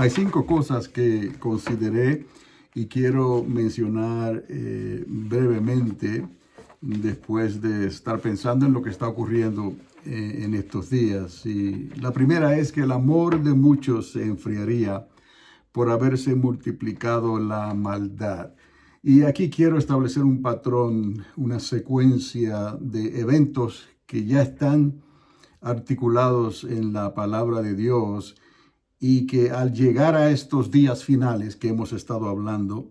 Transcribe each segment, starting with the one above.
Hay 5 cosas que consideré y quiero mencionar brevemente después de estar pensando en lo que está ocurriendo en estos días. Y la primera es que el amor de muchos se enfriaría por haberse multiplicado la maldad. Y aquí quiero establecer un patrón, una secuencia de eventos que ya están articulados en la palabra de Dios y que al llegar a estos días finales que hemos estado hablando,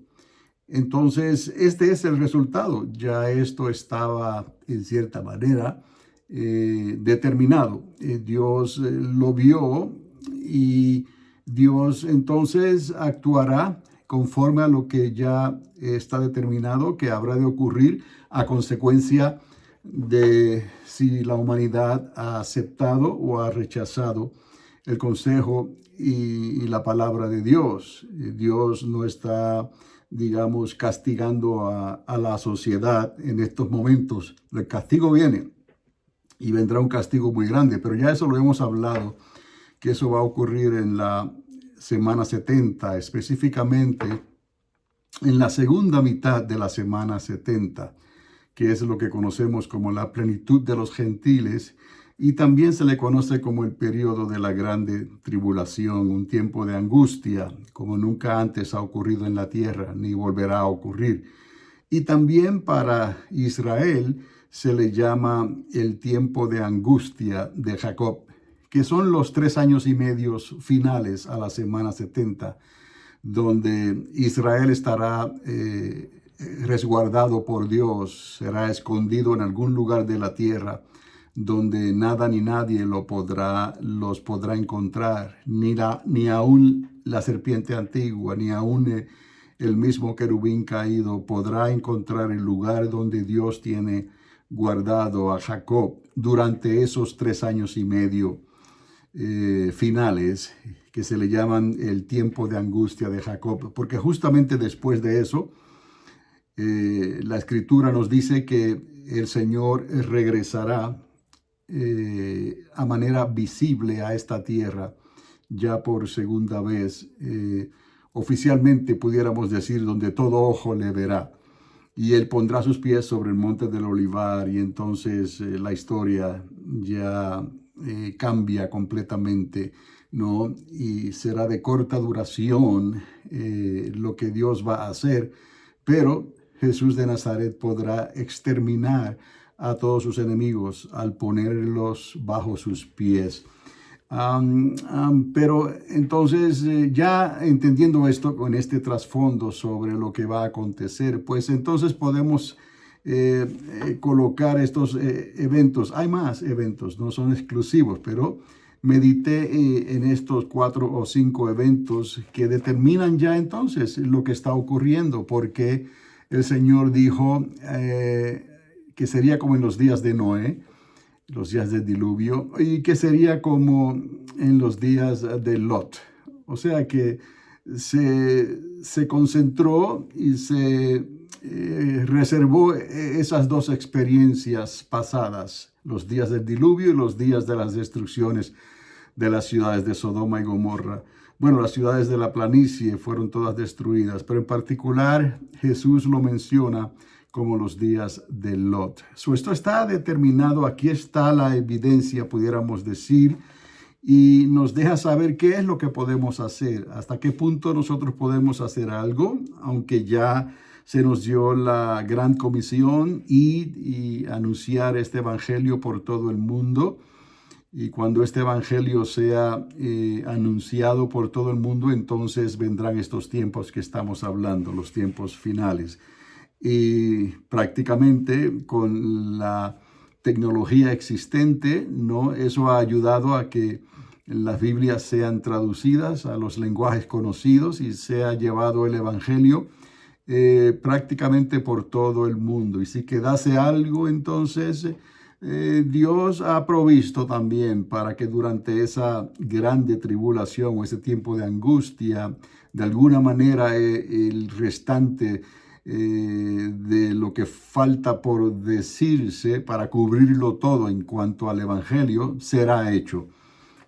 entonces este es el resultado. Ya esto estaba en cierta manera determinado. Dios lo vio y Dios entonces actuará conforme a lo que ya está determinado que habrá de ocurrir a consecuencia de si la humanidad ha aceptado o ha rechazado el consejo y la palabra de Dios. Dios no está, digamos, castigando a la sociedad en estos momentos. El castigo viene y vendrá un castigo muy grande, pero ya eso lo hemos hablado, que eso va a ocurrir en la semana 70, específicamente en la segunda mitad de la semana 70, que es lo que conocemos como la plenitud de los gentiles, y también se le conoce como el periodo de la grande tribulación, un tiempo de angustia, como nunca antes ha ocurrido en la tierra, ni volverá a ocurrir. Y también para Israel se le llama el tiempo de angustia de Jacob, que son los 3 años y medio finales a la semana 70, donde Israel estará resguardado por Dios, será escondido en algún lugar de la tierra, donde nada ni nadie los podrá encontrar, ni aún la serpiente antigua, ni aún el mismo querubín caído podrá encontrar el lugar donde Dios tiene guardado a Jacob durante esos 3 años y medio finales, que se le llaman el tiempo de angustia de Jacob, porque justamente después de eso, la escritura nos dice que el Señor regresará a manera visible a esta tierra, ya por segunda vez, oficialmente pudiéramos decir, donde todo ojo le verá. Y él pondrá sus pies sobre el monte del Olivar y entonces la historia ya cambia completamente, ¿no? Y será de corta duración lo que Dios va a hacer, pero Jesús de Nazaret podrá exterminar a todos sus enemigos al ponerlos bajo sus pies. Pero entonces, ya entendiendo esto con este trasfondo sobre lo que va a acontecer, pues entonces podemos colocar estos eventos. Hay más eventos, no son exclusivos, pero medité en estos 4 o 5 eventos que determinan ya entonces lo que está ocurriendo, porque el Señor dijo que sería como en los días de Noé, los días del diluvio, y que sería como en los días de Lot. O sea que se concentró y se reservó esas 2 experiencias pasadas, los días del diluvio y los días de las destrucciones de las ciudades de Sodoma y Gomorra. Bueno, las ciudades de la planicie fueron todas destruidas, pero en particular Jesús lo menciona como los días de Lot. Esto está determinado, aquí está la evidencia, pudiéramos decir, y nos deja saber qué es lo que podemos hacer, hasta qué punto nosotros podemos hacer algo, aunque ya se nos dio la gran comisión y anunciar este evangelio por todo el mundo. Y cuando este evangelio sea anunciado por todo el mundo, entonces vendrán estos tiempos que estamos hablando, los tiempos finales. Y prácticamente con la tecnología existente, ¿no? Eso ha ayudado a que las Biblias sean traducidas a los lenguajes conocidos y se ha llevado el evangelio prácticamente por todo el mundo. Y si quedase algo, entonces Dios ha provisto también para que durante esa grande tribulación o ese tiempo de angustia, de alguna manera el restante de lo que falta por decirse para cubrirlo todo en cuanto al evangelio será hecho.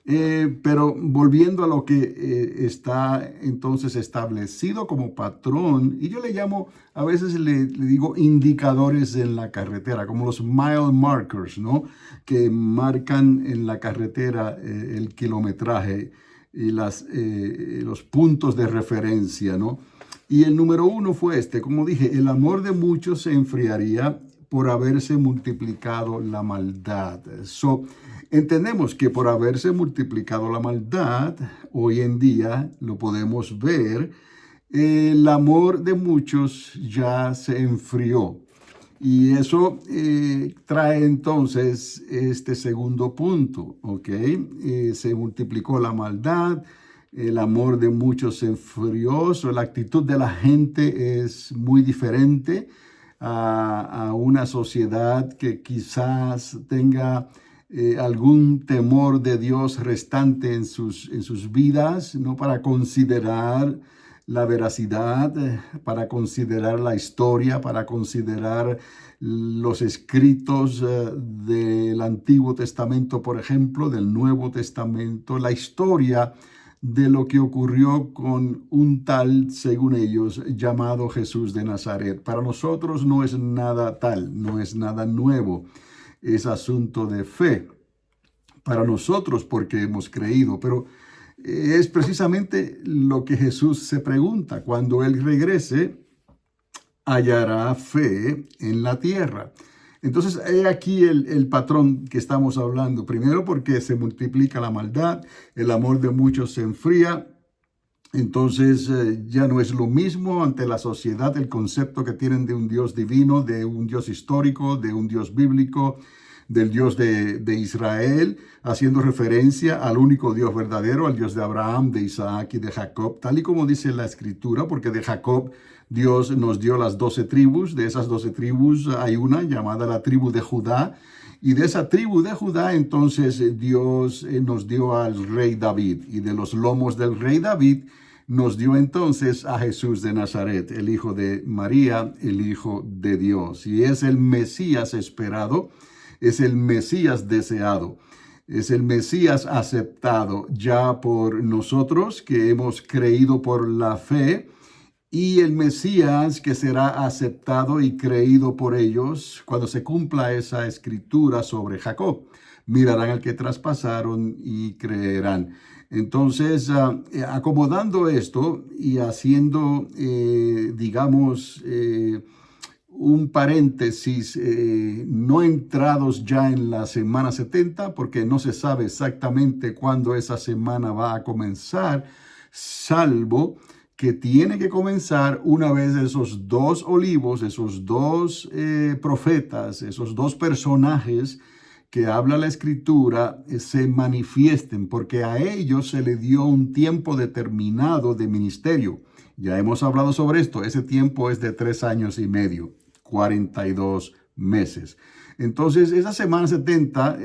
Pero volviendo a lo que está entonces establecido como patrón, y yo le llamo, a veces le digo indicadores en la carretera, como los mile markers, ¿no? Que marcan en la carretera el kilometraje y los puntos de referencia, ¿no? Y el número uno fue este, como dije, el amor de muchos se enfriaría por haberse multiplicado la maldad. Entendemos que por haberse multiplicado la maldad, hoy en día lo podemos ver, el amor de muchos ya se enfrió. Y eso trae entonces este segundo punto, ¿ok? Se multiplicó la maldad, el amor de muchos se enfrió, la actitud de la gente es muy diferente a una sociedad que quizás tenga algún temor de Dios restante en sus vidas, ¿no? Para considerar la veracidad, para considerar la historia, para considerar los escritos del Antiguo Testamento, por ejemplo, del Nuevo Testamento, la historia de lo que ocurrió con un tal, según ellos, llamado Jesús de Nazaret. Para nosotros no es nada tal, no es nada nuevo, es asunto de fe para nosotros porque hemos creído, pero es precisamente lo que Jesús se pregunta. Cuando Él regrese, hallará fe en la tierra. Entonces, he aquí el patrón que estamos hablando. Primero, porque se multiplica la maldad, el amor de muchos se enfría. Entonces, ya no es lo mismo ante la sociedad el concepto que tienen de un Dios divino, de un Dios histórico, de un Dios bíblico, del Dios de Israel, haciendo referencia al único Dios verdadero, al Dios de Abraham, de Isaac y de Jacob, tal y como dice la Escritura, porque de Jacob Dios nos dio las 12 tribus. De esas 12 tribus hay una llamada la tribu de Judá, y de esa tribu de Judá entonces Dios nos dio al rey David, y de los lomos del rey David nos dio entonces a Jesús de Nazaret, el hijo de María, el hijo de Dios, y es el Mesías esperado, es el Mesías deseado, es el Mesías aceptado ya por nosotros que hemos creído por la fe, y el Mesías que será aceptado y creído por ellos cuando se cumpla esa escritura sobre Jacob. Mirarán al que traspasaron y creerán. Entonces, acomodando esto y haciendo, digamos, un paréntesis, no entrados ya en la semana 70, porque no se sabe exactamente cuándo esa semana va a comenzar, salvo que tiene que comenzar una vez esos dos olivos, esos dos profetas, esos dos personajes que habla la Escritura, se manifiesten, porque a ellos se le dio un tiempo determinado de ministerio. Ya hemos hablado sobre esto, ese tiempo es de 3 años y medio. 42 meses. Entonces, esa semana 70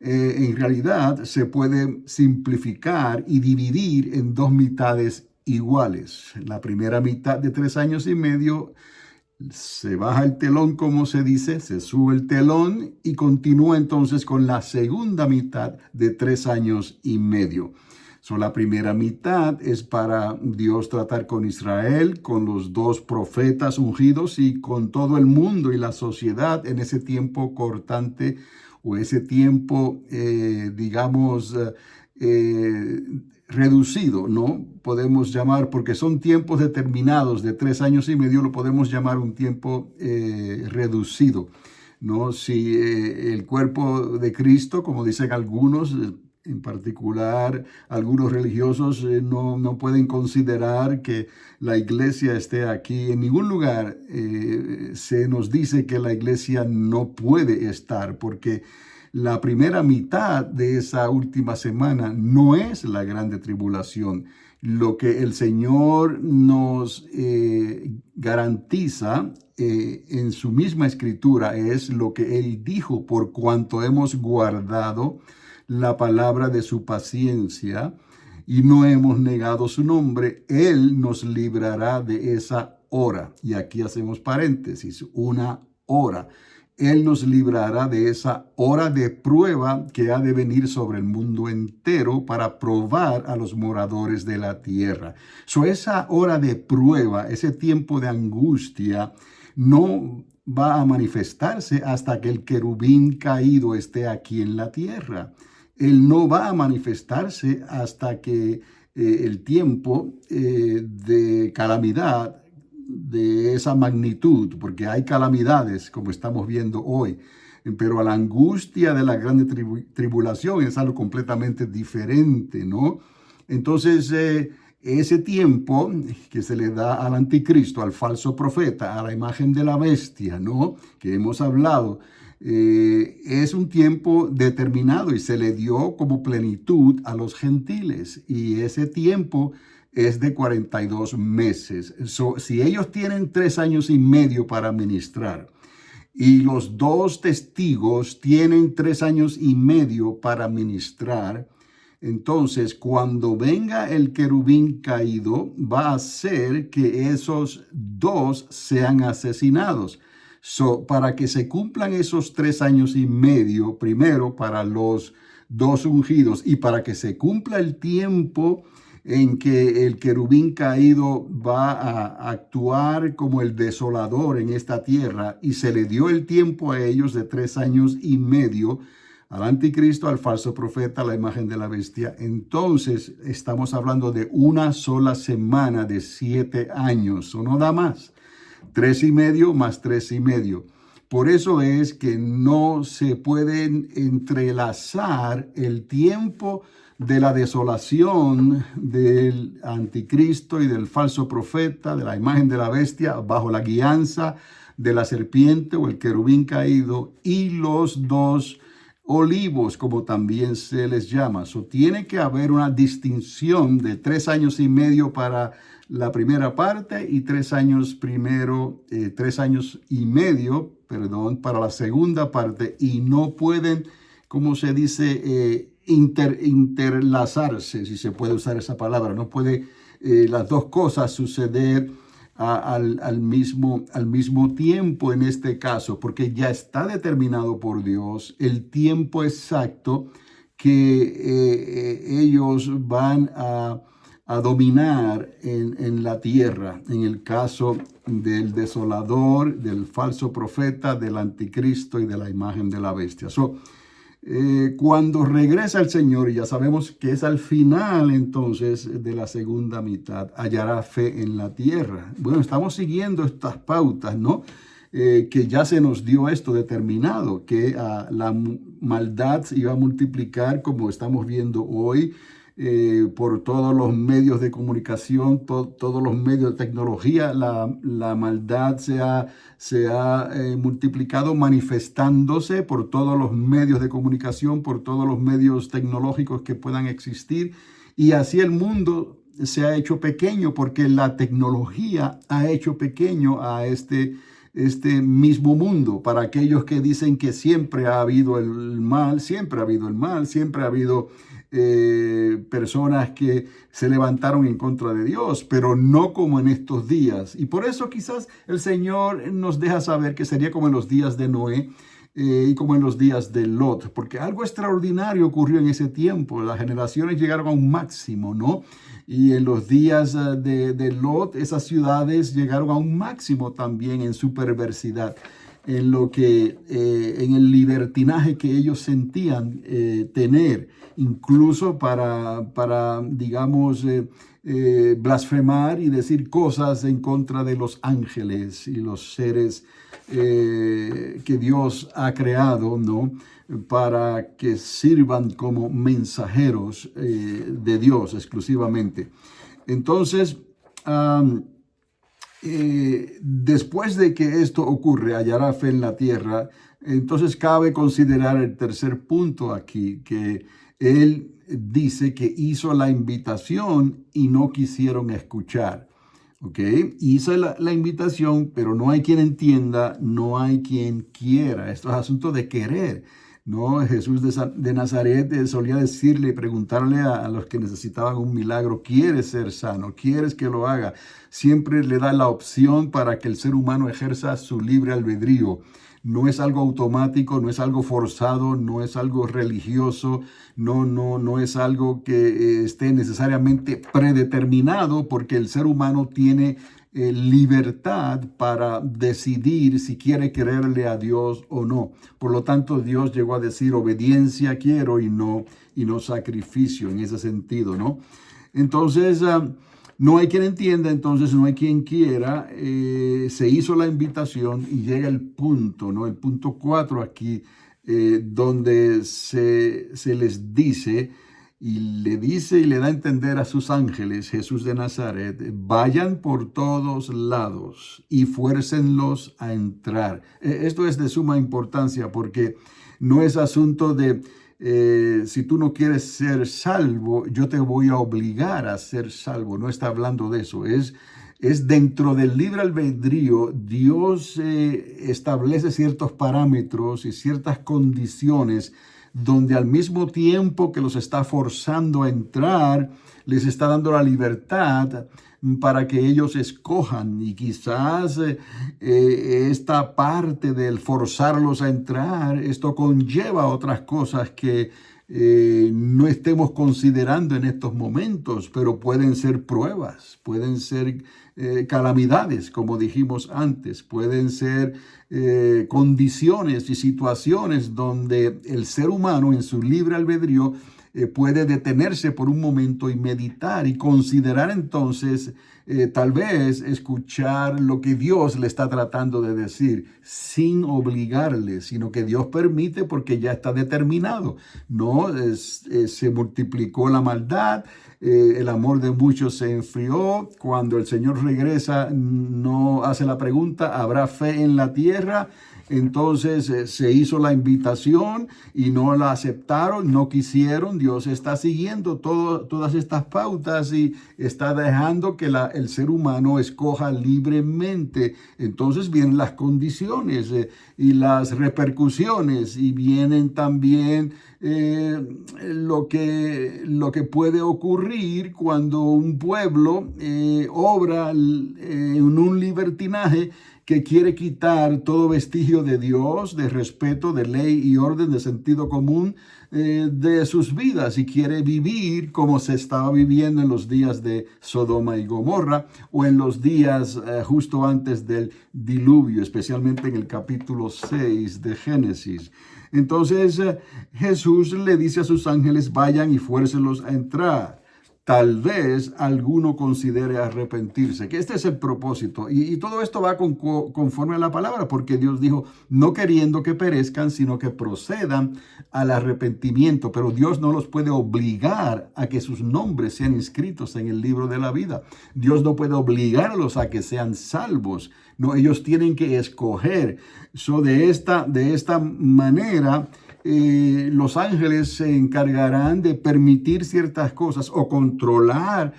en realidad se puede simplificar y dividir en dos mitades iguales. La primera mitad de 3 años y medio se baja el telón, como se dice, se sube el telón y continúa entonces con la segunda mitad de 3 años y medio. La primera mitad es para Dios tratar con Israel, con los dos profetas ungidos y con todo el mundo y la sociedad en ese tiempo cortante o ese tiempo, digamos, reducido, ¿no? Podemos llamar, porque son tiempos determinados de 3 años y medio, lo podemos llamar un tiempo reducido, ¿no? Si el cuerpo de Cristo, como dicen algunos, en particular, algunos religiosos no pueden considerar que la iglesia esté aquí. En ningún lugar se nos dice que la iglesia no puede estar, porque la primera mitad de esa última semana no es la grande tribulación. Lo que el Señor nos garantiza en su misma escritura es lo que Él dijo: por cuanto hemos guardado la palabra de su paciencia y no hemos negado su nombre, Él nos librará de esa hora. Y aquí hacemos paréntesis, una hora. Él nos librará de esa hora de prueba que ha de venir sobre el mundo entero para probar a los moradores de la tierra. Esa hora de prueba, ese tiempo de angustia, no va a manifestarse hasta que el querubín caído esté aquí en la tierra. Él no va a manifestarse hasta que el tiempo de calamidad de esa magnitud, porque hay calamidades como estamos viendo hoy, pero la angustia de la grande tribulación es algo completamente diferente, ¿no? Entonces, ese tiempo que se le da al anticristo, al falso profeta, a la imagen de la bestia, ¿no? Que hemos hablado, es un tiempo determinado y se le dio como plenitud a los gentiles. Y ese tiempo es de 42 meses. Si ellos tienen 3 años y medio para ministrar y los 2 testigos tienen 3 años y medio para ministrar, entonces cuando venga el querubín caído va a hacer que esos 2 sean asesinados. Para que se cumplan esos 3 años y medio, primero para los 2 ungidos y para que se cumpla el tiempo en que el querubín caído va a actuar como el desolador en esta tierra, y se le dio el tiempo a ellos de 3 años y medio, al anticristo, al falso profeta, a la imagen de la bestia. Entonces estamos hablando de una sola semana de 7 años, o no da más. 3 y medio más 3 y medio. Por eso es que no se pueden entrelazar el tiempo de la desolación del anticristo y del falso profeta, de la imagen de la bestia, bajo la guianza de la serpiente o el querubín caído, y los 2 olivos, como también se les llama. Tiene que haber una distinción de 3 años y medio para la primera parte y 3 años y medio, para la segunda parte, y no pueden, como se dice, interlazarse, si se puede usar esa palabra. No puede las 2 cosas suceder al mismo tiempo en este caso, porque ya está determinado por Dios el tiempo exacto que ellos van a dominar en la tierra, en el caso del desolador, del falso profeta, del anticristo y de la imagen de la bestia. Cuando regresa el Señor, y ya sabemos que es al final entonces de la segunda mitad, hallará fe en la tierra. Bueno, estamos siguiendo estas pautas, ¿no? Que ya se nos dio esto determinado, que la maldad se iba a multiplicar, como estamos viendo hoy, por todos los medios de comunicación, todos los medios de tecnología. La maldad se ha multiplicado, manifestándose por todos los medios de comunicación, por todos los medios tecnológicos que puedan existir. Y así el mundo se ha hecho pequeño, porque la tecnología ha hecho pequeño a este mismo mundo. Para aquellos que dicen que siempre ha habido el mal, siempre ha habido el mal, siempre ha habido personas que se levantaron en contra de Dios, pero no como en estos días. Y por eso quizás el Señor nos deja saber que sería como en los días de Noé y como en los días de Lot, porque algo extraordinario ocurrió en ese tiempo. Las generaciones llegaron a un máximo, ¿no? Y en los días de Lot, esas ciudades llegaron a un máximo también en su perversidad, en lo que, en el libertinaje que ellos sentían tener, incluso para digamos, blasfemar y decir cosas en contra de los ángeles y los seres que Dios ha creado, ¿no? Para que sirvan como mensajeros de Dios exclusivamente. Entonces, después de que esto ocurre, hallará fe en la tierra. Entonces cabe considerar el tercer punto aquí, que él dice que hizo la invitación y no quisieron escuchar. ¿Ok? Hizo la invitación, pero no hay quien entienda, no hay quien quiera. Esto es asunto de querer, ¿no? Jesús de Nazaret solía decirle, preguntarle a los que necesitaban un milagro: ¿quieres ser sano? ¿Quieres que lo haga? Siempre le da la opción para que el ser humano ejerza su libre albedrío. no es algo automático, no es algo forzado, no es algo religioso, no es algo que esté necesariamente predeterminado, porque el ser humano tiene libertad para decidir si quiere creerle a Dios o no. Por lo tanto, Dios llegó a decir obediencia quiero y no sacrificio en ese sentido, ¿no? Entonces, no hay quien entienda, entonces no hay quien quiera. Se hizo la invitación y llega el punto, ¿no? El punto 4 aquí, donde se les dice y le dice y le da a entender a sus ángeles, Jesús de Nazaret, vayan por todos lados y fuércenlos a entrar. Esto es de suma importancia porque no es asunto de si tú no quieres ser salvo, yo te voy a obligar a ser salvo. No está hablando de eso. Es dentro del libre albedrío. Dios establece ciertos parámetros y ciertas condiciones donde al mismo tiempo que los está forzando a entrar, les está dando la libertad para que ellos escojan. Y quizás esta parte del forzarlos a entrar, esto conlleva otras cosas que no estemos considerando en estos momentos, pero pueden ser pruebas, pueden ser calamidades, como dijimos antes, pueden ser condiciones y situaciones donde el ser humano en su libre albedrío puede detenerse por un momento y meditar y considerar entonces tal vez escuchar lo que Dios le está tratando de decir sin obligarle, sino que Dios permite porque ya está determinado. No se multiplicó la maldad, el amor de muchos se enfrió. Cuando el Señor regresa, no hace la pregunta, ¿habrá fe en la tierra? Entonces se hizo la invitación y no la aceptaron, no quisieron. Dios está siguiendo todas estas pautas y está dejando que el ser humano escoja libremente. Entonces vienen las condiciones y las repercusiones y vienen también lo que puede ocurrir cuando un pueblo obra en un libertinaje que quiere quitar todo vestigio de Dios, de respeto, de ley y orden, de sentido común de sus vidas y quiere vivir como se estaba viviendo en los días de Sodoma y Gomorra o en los días justo antes del diluvio, especialmente en el capítulo 6 de Génesis. Entonces Jesús le dice a sus ángeles, vayan y fuércenlos a entrar. Tal vez alguno considere arrepentirse, que este es el propósito. Y todo esto va conforme a la palabra, porque Dios dijo, no queriendo que perezcan, sino que procedan al arrepentimiento. Pero Dios no los puede obligar a que sus nombres sean inscritos en el libro de la vida. Dios no puede obligarlos a que sean salvos. No, ellos tienen que escoger. De esta manera, los ángeles se encargarán de permitir ciertas cosas o controlar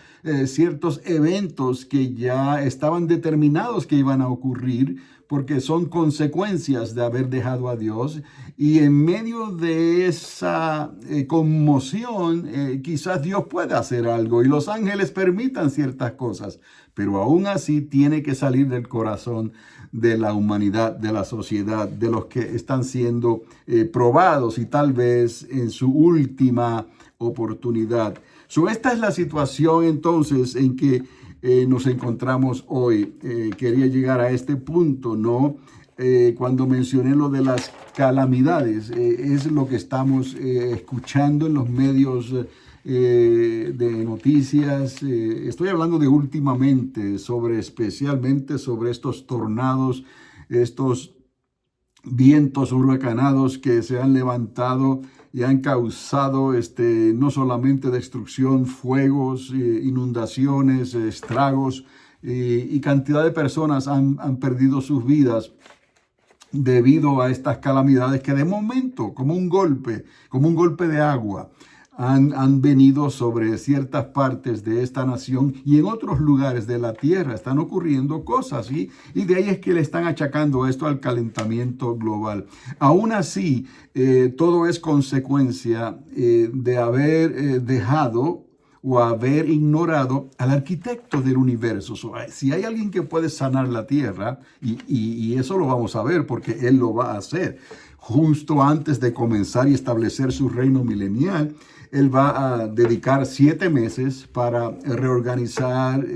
ciertos eventos que ya estaban determinados que iban a ocurrir porque son consecuencias de haber dejado a Dios. Y en medio de esa conmoción, quizás Dios pueda hacer algo y los ángeles permitan ciertas cosas, pero aún así tiene que salir del corazón de la humanidad, de la sociedad, de los que están siendo probados y tal vez en su última oportunidad. Esta es la situación entonces en que nos encontramos hoy. Quería llegar a este punto, ¿no? Cuando mencioné lo de las calamidades, es lo que estamos escuchando en los medios de noticias. Estoy hablando de últimamente, especialmente sobre estos tornados, estos vientos huracanados que se han levantado y han causado no solamente destrucción, fuegos, inundaciones, estragos, y cantidad de personas han perdido sus vidas debido a estas calamidades que de momento, como un golpe de agua, han venido sobre ciertas partes de esta nación y en otros lugares de la tierra están ocurriendo cosas, y de ahí es que le están achacando esto al calentamiento global. Aún así, todo es consecuencia de haber dejado o haber ignorado al arquitecto del universo. Si hay alguien que puede sanar la tierra, y eso lo vamos a ver porque Él lo va a hacer, justo antes de comenzar y establecer su reino milenial, Él va a dedicar 7 meses para reorganizar,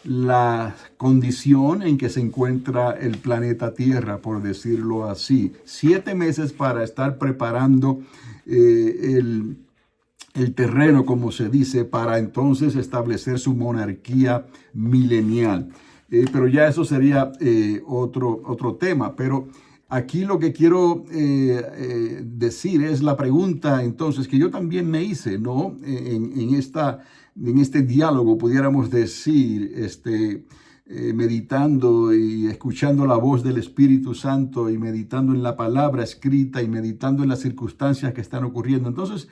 la condición en que se encuentra el planeta Tierra, por decirlo así. 7 meses para estar preparando el terreno, como se dice, para entonces establecer su monarquía milenial. Pero ya eso sería otro tema. Pero aquí lo que quiero decir es la pregunta entonces que yo también me hice, ¿no? En este diálogo, pudiéramos decir, meditando y escuchando la voz del Espíritu Santo y meditando en la palabra escrita y meditando en las circunstancias que están ocurriendo. Entonces,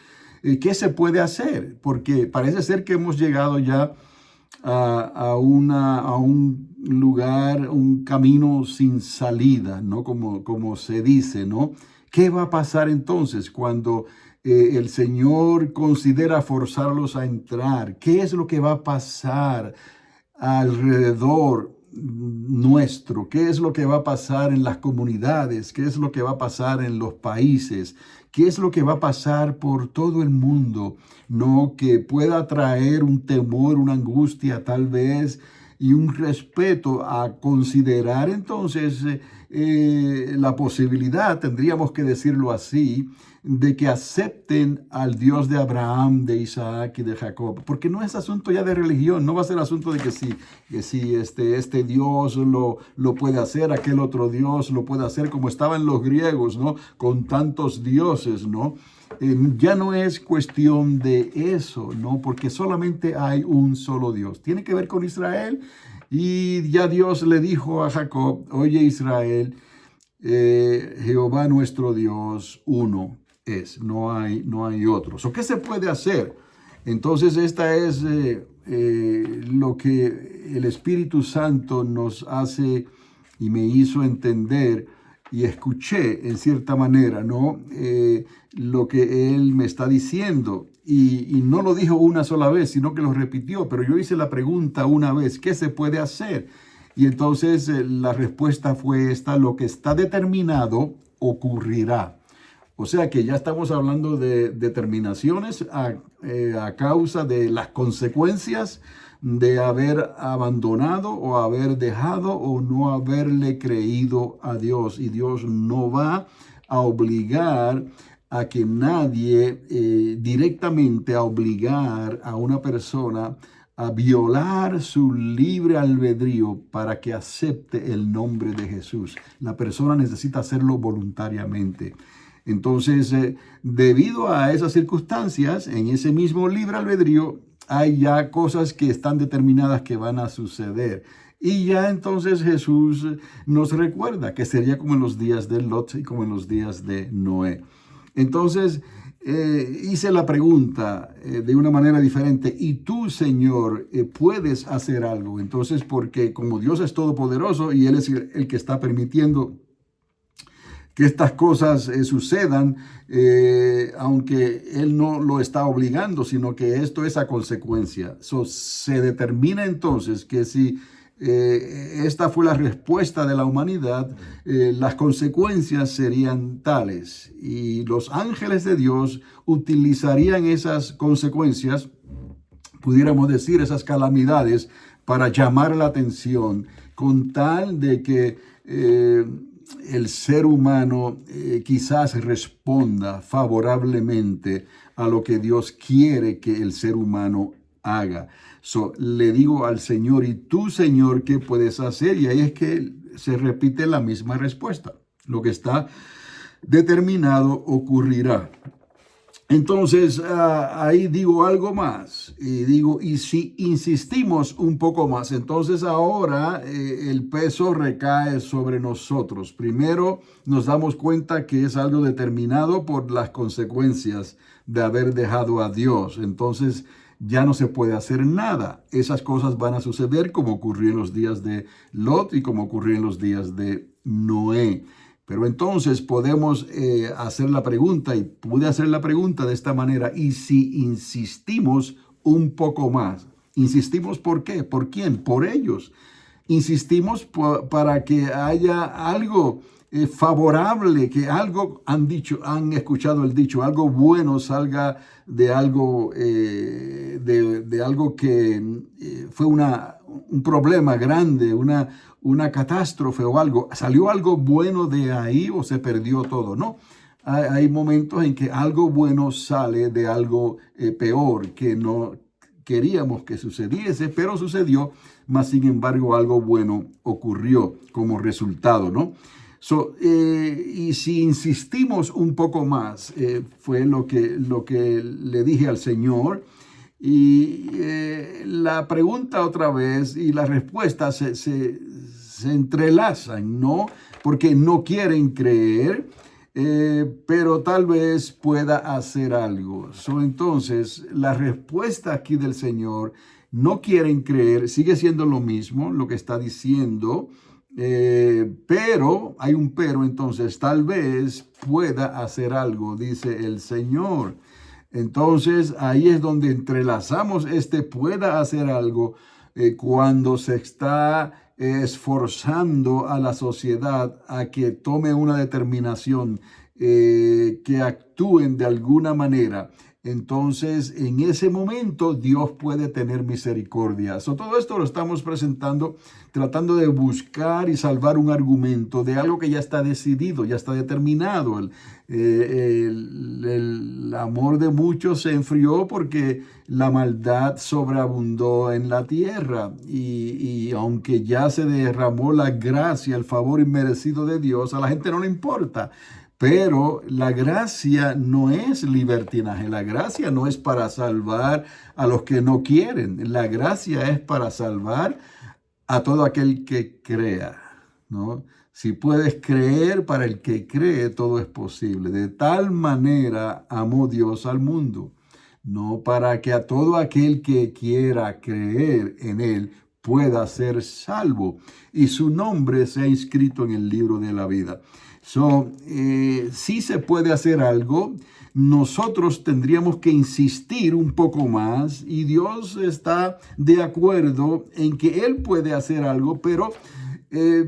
¿qué se puede hacer? Porque parece ser que hemos llegado ya a un lugar, un camino sin salida, ¿no? Como se dice, ¿no? ¿Qué va a pasar entonces cuando el Señor considera forzarlos a entrar? ¿Qué es lo que va a pasar alrededor nuestro? ¿Qué es lo que va a pasar en las comunidades? ¿Qué es lo que va a pasar en los países? ¿Qué es lo que va a pasar por todo el mundo? No, que pueda traer un temor, una angustia tal vez, y un respeto a considerar entonces la posibilidad, tendríamos que decirlo así, de que acepten al Dios de Abraham, de Isaac y de Jacob. Porque no es asunto ya de religión, no va a ser asunto de que si este Dios lo puede hacer, aquel otro Dios lo puede hacer, como estaban los griegos, ¿no? Con tantos dioses, ¿no? Ya no es cuestión de eso, ¿no? Porque solamente hay un solo Dios. Tiene que ver con Israel, y ya Dios le dijo a Jacob: oye Israel, Jehová nuestro Dios, uno es, no hay otros. ¿O qué se puede hacer? Entonces esta es lo que el Espíritu Santo nos hace y me hizo entender, y escuché en cierta manera, ¿no? Lo que Él me está diciendo. Y no lo dijo una sola vez, sino que lo repitió. Pero yo hice la pregunta una vez: ¿qué se puede hacer? Y entonces la respuesta fue esta: lo que está determinado ocurrirá. O sea que ya estamos hablando de determinaciones a causa de las consecuencias de haber abandonado o haber dejado o no haberle creído a Dios. Y Dios no va a obligar a que nadie, directamente a obligar a una persona a violar su libre albedrío para que acepte el nombre de Jesús. La persona necesita hacerlo voluntariamente. Entonces, debido a esas circunstancias, en ese mismo libre albedrío, hay ya cosas que están determinadas que van a suceder. Y ya entonces Jesús nos recuerda que sería como en los días de Lot y como en los días de Noé. Entonces, hice la pregunta de una manera diferente: ¿y tú, Señor, puedes hacer algo? Entonces, porque como Dios es todopoderoso y Él es el que está permitiendo que estas cosas sucedan, aunque Él no lo está obligando, sino que esto es a consecuencia. Se determina entonces que si esta fue la respuesta de la humanidad, las consecuencias serían tales, y los ángeles de Dios utilizarían esas consecuencias, pudiéramos decir esas calamidades, para llamar la atención, con tal de que el ser humano quizás responda favorablemente a lo que Dios quiere que el ser humano haga. Le digo al Señor: ¿y tú, Señor, qué puedes hacer? Y ahí es que se repite la misma respuesta: lo que está determinado ocurrirá. Entonces, ahí digo algo más, y digo: y si insistimos un poco más, entonces ahora el peso recae sobre nosotros. Primero nos damos cuenta que es algo determinado por las consecuencias de haber dejado a Dios. Entonces ya no se puede hacer nada. Esas cosas van a suceder como ocurrió en los días de Lot y como ocurrió en los días de Noé. Pero entonces podemos hacer la pregunta, y pude hacer la pregunta de esta manera: ¿y si insistimos un poco más? ¿Insistimos por qué? ¿Por quién? Por ellos. Insistimos para que haya algo favorable, que algo han dicho, han escuchado el dicho, algo bueno salga de algo, de algo que fue un problema grande, una catástrofe o algo. ¿Salió algo bueno de ahí o se perdió todo? No. Hay momentos en que algo bueno sale de algo peor que no queríamos que sucediese, pero sucedió, mas sin embargo algo bueno ocurrió como resultado, ¿no? Y si insistimos un poco más, fue lo que le dije al Señor, y la pregunta otra vez y la respuesta se entrelazan, ¿no? Porque no quieren creer, pero tal vez pueda hacer algo. Entonces, la respuesta aquí del Señor: no quieren creer, sigue siendo lo mismo, lo que está diciendo, pero, hay un pero, entonces, tal vez pueda hacer algo, dice el Señor. Entonces, ahí es donde entrelazamos pueda hacer algo, cuando se está esforzando a la sociedad a que tome una determinación, que actúen de alguna manera. Entonces, en ese momento, Dios puede tener misericordia. Todo esto lo estamos presentando, tratando de buscar y salvar un argumento de algo que ya está decidido, ya está determinado. El amor de muchos se enfrió porque la maldad sobreabundó en la tierra. Y aunque ya se derramó la gracia, el favor inmerecido de Dios, a la gente no le importa. Pero la gracia no es libertinaje, la gracia no es para salvar a los que no quieren, la gracia es para salvar a todo aquel que crea, ¿no? Si puedes creer, para el que cree todo es posible. De tal manera amó Dios al mundo, no para que a todo aquel que quiera creer en él pueda ser salvo y su nombre sea inscrito en el libro de la vida. Sí se puede hacer algo. Nosotros tendríamos que insistir un poco más, y Dios está de acuerdo en que Él puede hacer algo, pero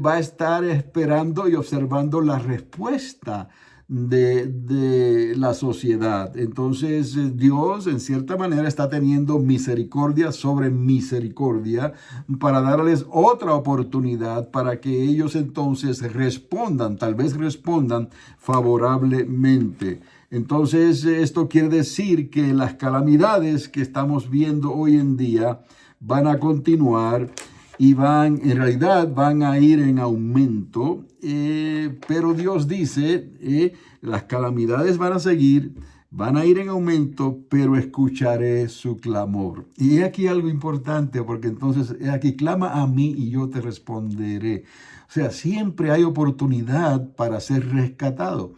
va a estar esperando y observando la respuesta de la sociedad. Entonces, Dios en cierta manera está teniendo misericordia sobre misericordia para darles otra oportunidad para que ellos entonces respondan, tal vez respondan favorablemente. Entonces, esto quiere decir que las calamidades que estamos viendo hoy en día van a continuar y en realidad van a ir en aumento, pero Dios dice, las calamidades van a seguir, van a ir en aumento, pero escucharé su clamor. Y aquí algo importante, porque entonces aquí: clama a mí y yo te responderé. O sea, siempre hay oportunidad para ser rescatado.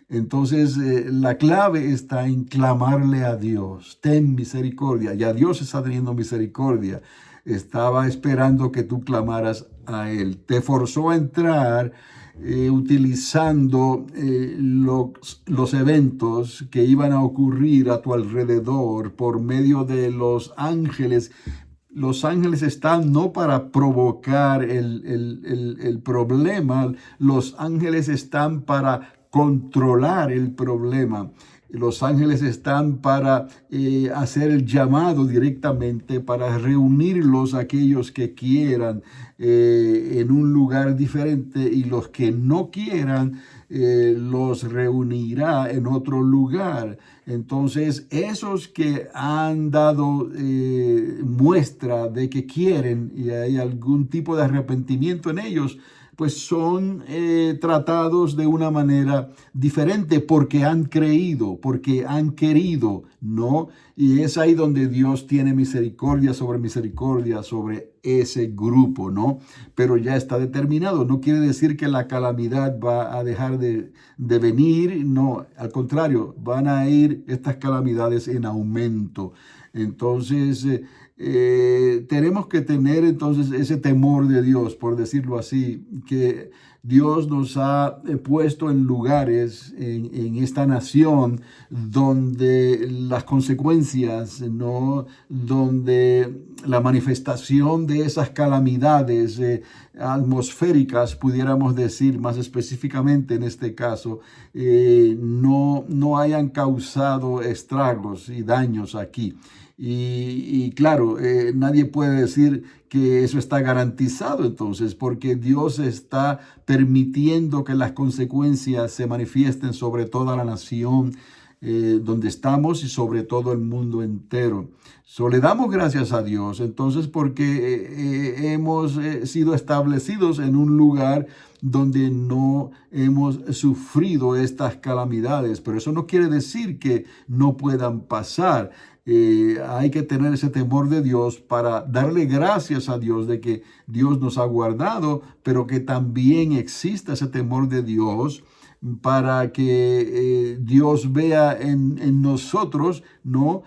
Entonces, la clave está en clamarle a Dios: ten misericordia. Ya Dios está teniendo misericordia. Estaba esperando que tú clamaras a Él. Te forzó a entrar utilizando los eventos que iban a ocurrir a tu alrededor por medio de los ángeles. Los ángeles están no para provocar el problema, los ángeles están para controlar el problema. Los ángeles están para hacer el llamado directamente, para reunirlos aquellos que quieran en un lugar diferente, y los que no quieran los reunirá en otro lugar. Entonces, esos que han dado muestra de que quieren y hay algún tipo de arrepentimiento en ellos, pues son tratados de una manera diferente porque han creído, porque han querido, ¿no? Y es ahí donde Dios tiene misericordia sobre ese grupo, ¿no? Pero ya está determinado. No quiere decir que la calamidad va a dejar de venir, no, al contrario, van a ir estas calamidades en aumento. Entonces, tenemos que tener entonces ese temor de Dios, por decirlo así, que Dios nos ha puesto en lugares en esta nación donde las consecuencias, ¿no? Donde la manifestación de esas calamidades atmosféricas, pudiéramos decir más específicamente en este caso, no hayan causado estragos y daños aquí. Y claro, nadie puede decir que eso está garantizado entonces, porque Dios está permitiendo que las consecuencias se manifiesten sobre toda la nación donde estamos y sobre todo el mundo entero. Le damos gracias a Dios entonces porque hemos sido establecidos en un lugar donde no hemos sufrido estas calamidades, pero eso no quiere decir que no puedan pasar. Hay que tener ese temor de Dios para darle gracias a Dios de que Dios nos ha guardado, pero que también exista ese temor de Dios para que Dios vea en nosotros, ¿no?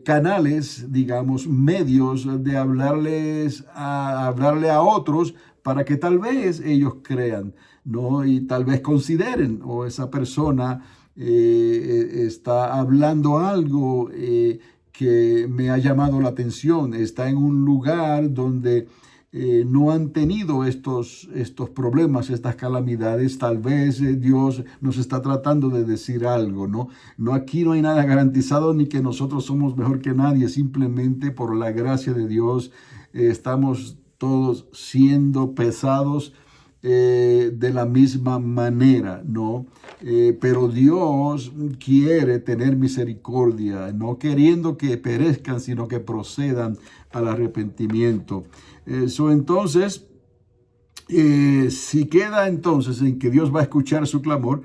Canales, digamos, medios de hablarle a otros para que tal vez ellos crean, ¿no? Y tal vez consideren, o esa persona está hablando algo que me ha llamado la atención, está en un lugar donde no han tenido estos problemas, estas calamidades. Tal vez Dios nos está tratando de decir algo, ¿no? Aquí no hay nada garantizado ni que nosotros somos mejor que nadie, simplemente por la gracia de Dios estamos todos siendo pesados de la misma manera, ¿no? Pero Dios quiere tener misericordia, no queriendo que perezcan, sino que procedan al arrepentimiento. Entonces, si queda entonces en que Dios va a escuchar su clamor,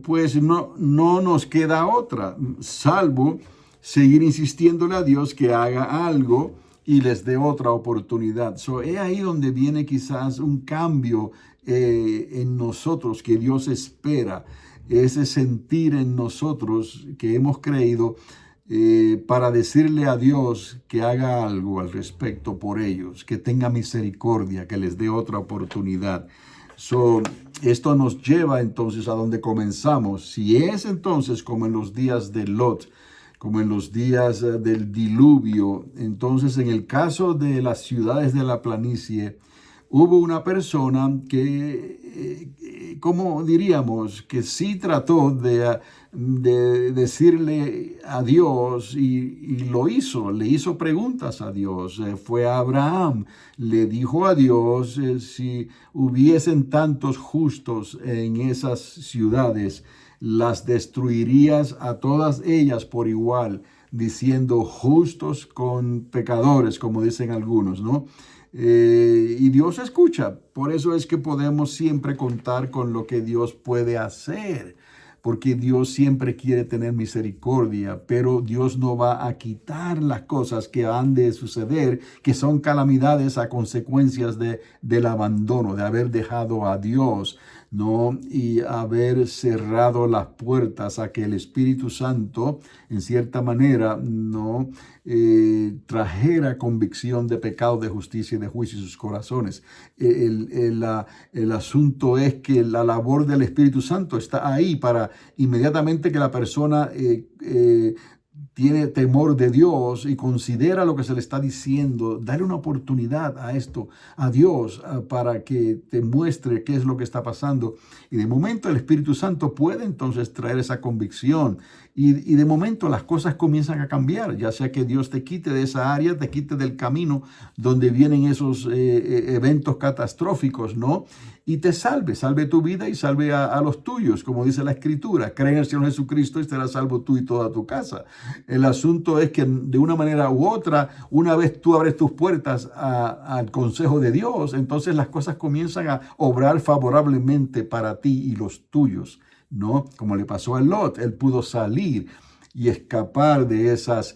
pues no nos queda otra, salvo seguir insistiéndole a Dios que haga algo y les dé otra oportunidad. Es ahí donde viene quizás un cambio en nosotros que Dios espera, ese sentir en nosotros que hemos creído para decirle a Dios que haga algo al respecto por ellos, que tenga misericordia, que les dé otra oportunidad. Esto nos lleva entonces a donde comenzamos. Si es entonces como en los días de Lot, como en los días del diluvio, entonces en el caso de las ciudades de la planicie, hubo una persona que, ¿cómo diríamos? Que sí trató de decirle a Dios y lo hizo, le hizo preguntas a Dios. Fue a Abraham, le dijo a Dios si hubiesen tantos justos en esas ciudades, las destruirías a todas ellas por igual, diciendo justos con pecadores, como dicen algunos, ¿no? Y Dios escucha. Por eso es que podemos siempre contar con lo que Dios puede hacer, porque Dios siempre quiere tener misericordia, pero Dios no va a quitar las cosas que han de suceder, que son calamidades a consecuencias del abandono, de haber dejado a Dios, ¿no? Y haber cerrado las puertas a que el Espíritu Santo, en cierta manera, ¿no? Trajera convicción de pecado, de justicia y de juicio en sus corazones. El asunto es que la labor del Espíritu Santo está ahí para inmediatamente que la persona tiene temor de Dios y considera lo que se le está diciendo, darle una oportunidad a esto, a Dios, para que te muestre qué es lo que está pasando. Y de momento el Espíritu Santo puede entonces traer esa convicción. Y de momento las cosas comienzan a cambiar, ya sea que Dios te quite de esa área, te quite del camino donde vienen esos eventos catastróficos, ¿no? Y te salve tu vida y salve a los tuyos, como dice la Escritura. Cree en el Señor Jesucristo y serás salvo tú y toda tu casa. El asunto es que de una manera u otra, una vez tú abres tus puertas al consejo de Dios, entonces las cosas comienzan a obrar favorablemente para ti y los tuyos, ¿no? Como le pasó a Lot, él pudo salir y escapar de esas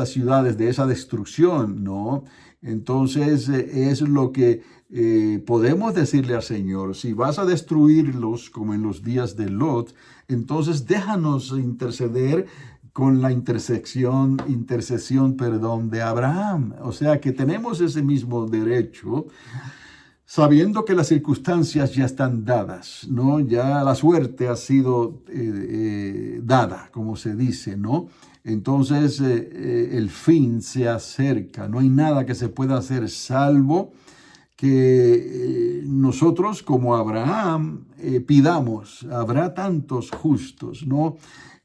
ciudades, de esa destrucción, ¿no? Entonces es lo que podemos decirle al Señor: si vas a destruirlos como en los días de Lot, entonces déjanos interceder con la intercesión, de Abraham. O sea que tenemos ese mismo derecho. sabiendo que las circunstancias ya están dadas, ¿no? Ya la suerte ha sido dada, como se dice, ¿no? Entonces el fin se acerca, no hay nada que se pueda hacer salvo que nosotros como Abraham pidamos. Habrá tantos justos, ¿no?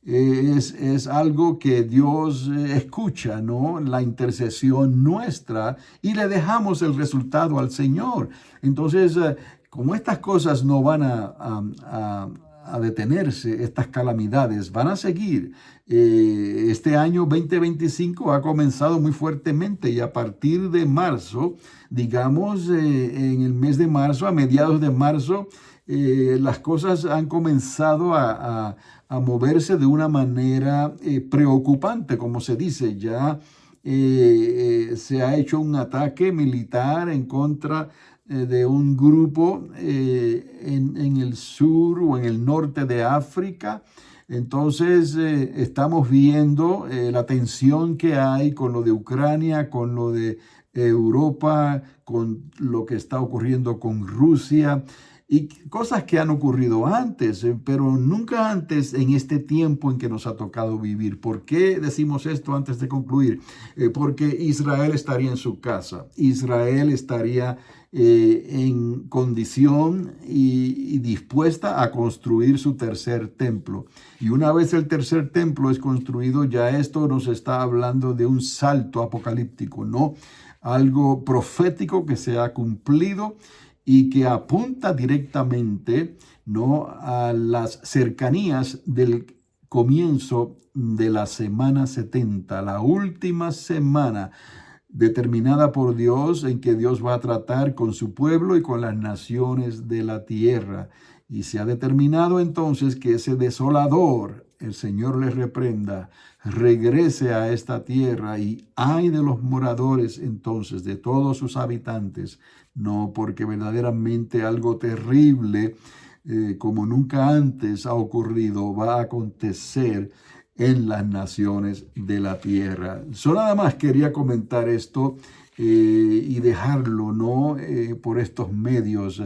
Es algo que Dios escucha, ¿no? La intercesión nuestra, y le dejamos el resultado al Señor. Entonces, como estas cosas no van a detenerse, estas calamidades van a seguir. Este año 2025 ha comenzado muy fuertemente, y a partir de marzo, digamos, en el mes de marzo, a mediados de marzo, las cosas han comenzado a moverse de una manera preocupante, como se dice. Ya se ha hecho un ataque militar en contra de un grupo en el sur o en el norte de África. Entonces estamos viendo la tensión que hay con lo de Ucrania, con lo de Europa, con lo que está ocurriendo con Rusia, y cosas que han ocurrido antes, pero nunca antes en este tiempo en que nos ha tocado vivir. ¿Por qué decimos esto antes de concluir? Porque Israel estaría en su casa, Israel estaría en condición y dispuesta a construir su tercer templo. Y una vez el tercer templo es construido, ya esto nos está hablando de un salto apocalíptico, ¿no? Algo profético que se ha cumplido y que apunta directamente, ¿no?, a las cercanías del comienzo de la semana 70, la última semana determinada por Dios, en que Dios va a tratar con su pueblo y con las naciones de la tierra. Y se ha determinado entonces que ese desolador, el Señor les reprenda, regrese a esta tierra, y ay de los moradores entonces, de todos sus habitantes, no, porque verdaderamente algo terrible, como nunca antes ha ocurrido, va a acontecer en las naciones de la tierra. Solo nada más quería comentar esto y dejarlo, ¿no? Por estos medios.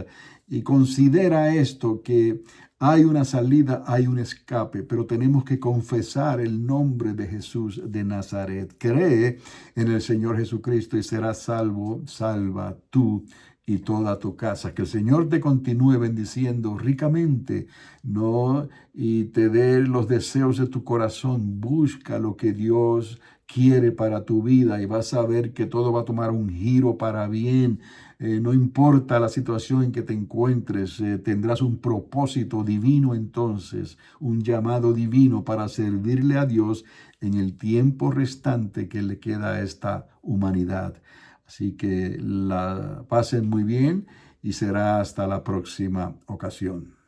Y considera esto, que hay una salida, hay un escape, pero tenemos que confesar el nombre de Jesús de Nazaret. Cree en el Señor Jesucristo y serás salvo, salva tú y toda tu casa. Que el Señor te continúe bendiciendo ricamente, ¿no? Y te dé los deseos de tu corazón. Busca lo que Dios quiere para tu vida, y vas a ver que todo va a tomar un giro para bien. No importa la situación en que te encuentres, tendrás un propósito divino entonces, un llamado divino para servirle a Dios en el tiempo restante que le queda a esta humanidad. Así que la pasen muy bien, y será hasta la próxima ocasión.